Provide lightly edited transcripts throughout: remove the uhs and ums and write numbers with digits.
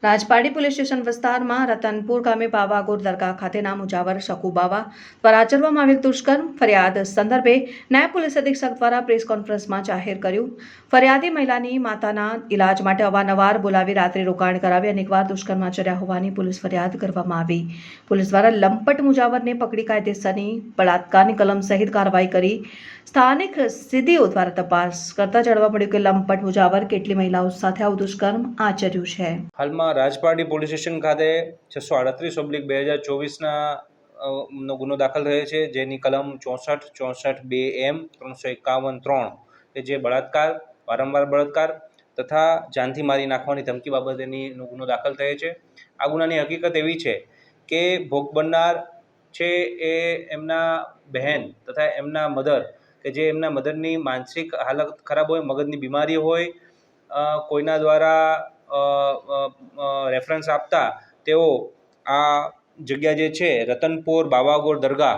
Rajpadi police station વિસ્તારમાં રતનપુર ગામે પાવાગોર દરગાહ ખાતેના મુજાવર શકુબાવા દ્વારા આચરવામાં આવેલ દુષ્કર્મ ફરિયાદ સંદર્ભે નાયબ પોલીસ અધિક્ષક દ્વારા પ્રેસ કોન્ફરન્સમાં જાહેર કર્યું। ફરિયાદી મહિલાની માતાના ઇલાજ માટે અવારનવાર બોલાવી રાત્રે રોકાણ કરાવી અનેકવાર દુષ્કર્મ આચર્યા હોવાની પોલીસ ફરિયાદ કરવામાં આવી। પોલીસ દ્વારા લંપટ મુજાવરને પકડી કાયદેસરની બળાત્કારની કલમ સહિત કાર્યવાહી કરી સ્થાનિક સીડીઓ દ્વારા તપાસ કરતા જાણવા મળ્યું કે લંપટ મુજાવર કેટલી મહિલાઓ સાથે આવું દુષ્કર્મ આચર્યું છે। હાલમાં રાજપાડી પોલીસ સ્ટેશન ખાતે 638/2024 નો ગુનો દાખલ થયો છે, જેની કલમ 64, 64 2M, 351 3 કે જે બળાત્કાર, વારંવાર બળાત્કાર તથા જાનથી મારી નાખવાની ધમકી બાબતેનો ગુનો દાખલ થયો છે। આ ગુનાની હકીકત એવી છે કે ભોગ બનનાર છે એ એમના બહેન તથા એમના મધર કે જે એમના મધરની માનસિક હાલત ખરાબ હોય, મગજની બીમારી હોય, કોઈના દ્વારા રેફરન્સ આપતા તેઓ આ જગ્યા જે છે રતનપુર બાવાગોર દરગાહ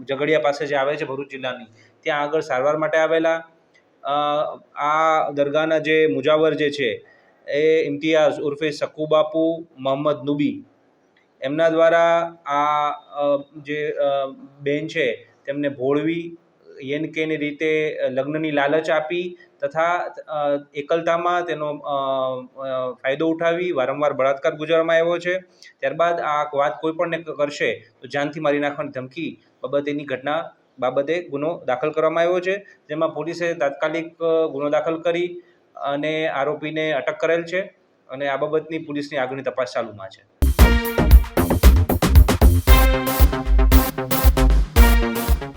ઝઘડિયા પાસે જે આવે છે ભરૂચ જિલ્લાની, ત્યાં આગળ સારવાર માટે આવેલા। આ દરગાહના જે મુજાવર જે છે એ ઇમ્તિયાઝ ઉર્ફે શકુબાપુ મોહમ્મદ નુબી, એમના દ્વારા આ જે બેન છે તેમને ભોળવી યેનકેની રીતે લગ્નની લાલચ આપી તથા એકલતામાં તેનો ફાયદો ઉઠાવી વારંવાર બળાત્કાર ગુજારવામાં આવ્યો છે। ત્યારબાદ આ વાત કોઈ પણને કરશે તો જાનથી મારી નાખવાની ધમકી બાબતેની ઘટના બાબતે ગુનો દાખલ કરવામાં આવ્યો છે, જેમાં પોલીસે તાત્કાલિક ગુનો દાખલ કરી અને આરોપીને અટક કરેલ છે અને આ બાબતની પોલીસની આગળની તપાસ ચાલુમાં છે।